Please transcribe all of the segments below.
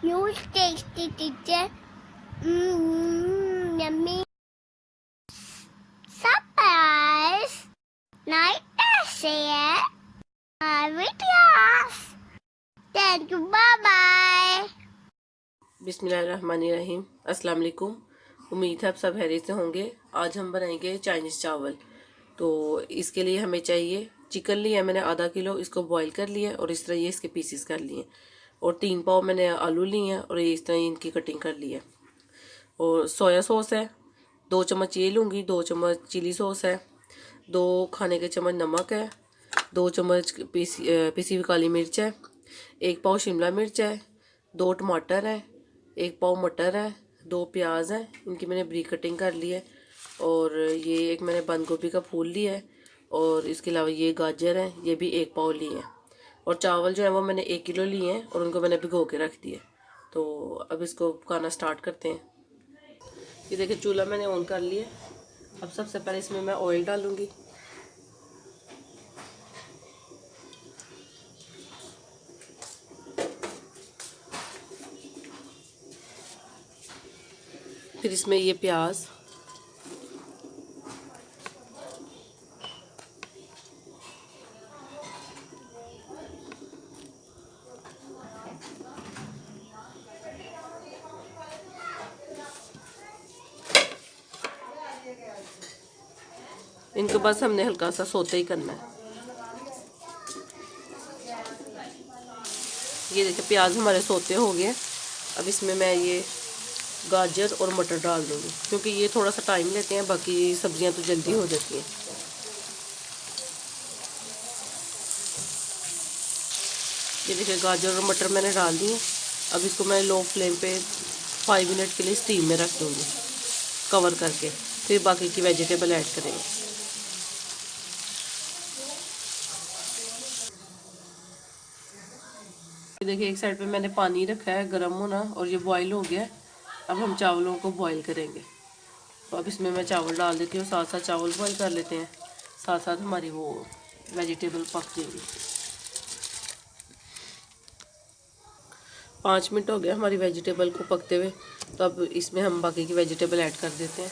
Huge tasty teacher. Yummy. Surprise. Night share. Videos. Thank you. Bye bye. बिस्मिल्लाहिर्रहमानिर्रहीम। अस्सलाम वालेकुम। उम्मीद है आप सब खैरियत से होंगे। आज हम बनाएंगे चाइनीज़ चावल। तो इसके लिए हमें चाहिए चिकन लिया मैंने आधा किलो, इसको बॉईल कर लिया और इस तरह ये इसके पीसेस कर लिए। और 3 पाव मैंने आलू लिए हैं और इस तरह इनकी कटिंग कर ली है। और सोया सॉस है 2 चम्मच ये लूँगी, 2 चम्मच चिली सॉस है, 2 खाने के चम्मच नमक है, 2 चम्मच पिसी हुई काली मिर्च है, 1 पाव शिमला मिर्च है, 2 टमाटर है, 1 पाव मटर है, 2 प्याज है, इनकी मैंने ब्रीक कटिंग कर ली है। और ये एक मैंने बंद गोभी का फूल लिया है और इसके अलावा ये गाजर है, ये भी 1 पाव लिए हैं। और चावल जो है वो मैंने 1 किलो लिए हैं और उनको मैंने भिगो के रख दिया। तो अब इसको पकाना स्टार्ट करते हैं। ये देखिए चूल्हा मैंने ऑन कर लिया। अब सबसे पहले इसमें मैं ऑयल डालूँगी। फिर इसमें ये प्याज, इनको बस हमने हल्का सा सोते ही करना है। ये देखिए प्याज हमारे सोते हो गए। अब इसमें मैं ये गाजर और मटर डाल दूँगी क्योंकि ये थोड़ा सा टाइम लेते हैं, बाकी सब्जियां तो जल्दी हो जाती हैं। ये देखिए गाजर और मटर मैंने डाल दिए। अब इसको मैं लो फ्लेम पे 5 मिनट के लिए स्टीम में रख दूँगी कवर करके, फिर बाकी की वेजिटेबल ऐड करेंगे। देखिए एक साइड पे मैंने पानी रखा है गर्म होना और ये बॉईल हो गया। अब हम चावलों को बॉईल करेंगे। तो अब इसमें मैं चावल डाल देती हूँ, साथ साथ चावल बॉईल कर लेते हैं, साथ साथ हमारी वो वेजिटेबल पक जाएगी। 5 मिनट हो गया हमारी वेजिटेबल को पकते हुए। तो अब इसमें हम बाकी की वेजिटेबल ऐड कर देते हैं।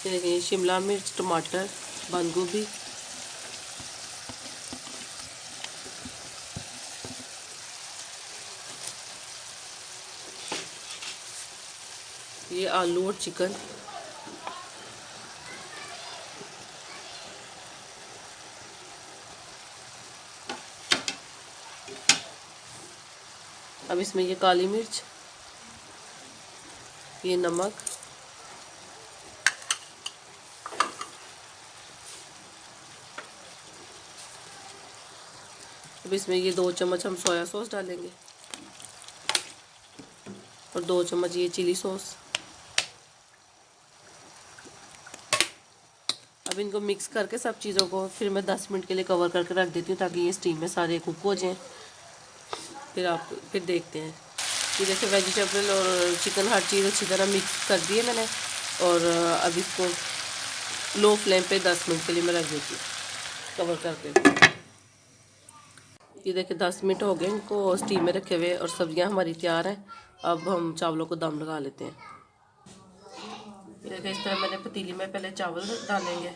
देखिए शिमला मिर्च, टमाटर, बंद गोभी, ये आलू और चिकन, अब इसमें ये काली मिर्च, ये नमक, अब इसमें ये 2 चम्मच हम सोया सॉस डालेंगे और 2 चम्मच ये चिली सॉस। अब इनको मिक्स करके सब चीज़ों को फिर मैं 10 मिनट के लिए कवर करके रख देती हूँ ताकि ये स्टीम में सारे कुक हो जाएं। फिर देखते हैं। ये देखिए वेजिटेबल और चिकन हर चीज़ अच्छी तरह मिक्स कर दी है मैंने। और अब इसको लो फ्लेम पे 10 मिनट के लिए मैं रख देती हूँ कवर करके। ये देखिए 10 मिनट हो गए इनको स्टीम में रखे हुए और सब्जियां हमारी तैयार हैं। अब हम चावलों को दम लगा लेते हैं। ये देखिए इस तरह मैंने पतीली में पहले चावल डालेंगे।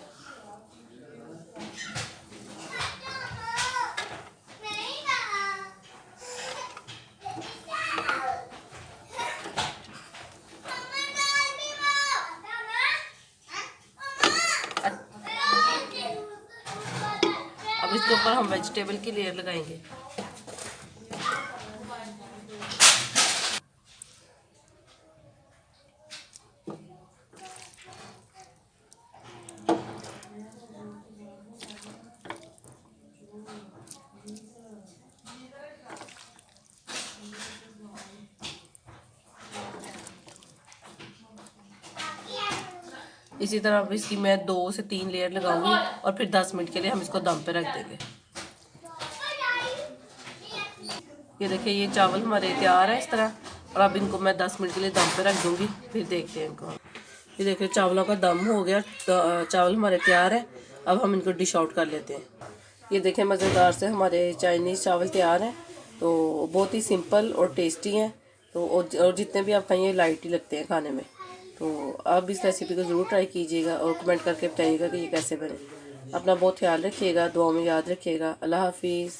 अब इसके ऊपर हम वेजिटेबल की लेयर लगाएंगे। इसी तरह अब इसकी मैं 2 से 3 लेयर लगाऊंगी और फिर 10 मिनट के लिए हम इसको दम पे रख देंगे। ये देखिए ये चावल हमारे तैयार है इस तरह। और अब इनको मैं 10 मिनट के लिए दम पे रख दूंगी, फिर देखते हैं इनको। ये देखिए चावलों का दम हो गया, चावल हमारे तैयार है। अब हम इनको डिश आउट कर लेते हैं। ये देखें मज़ेदार से हमारे चाइनीज़ चावल तैयार हैं। तो बहुत ही सिंपल और टेस्टी हैं। तो और जितने भी आप खाइए लाइट ही लगते हैं खाने में। तो आप इस रेसिपी को ज़रूर ट्राई कीजिएगा और कमेंट करके बताइएगा कि ये कैसे बने। अपना बहुत ख्याल रखिएगा, दुआ में याद रखिएगा। अल्लाह हाफिज़।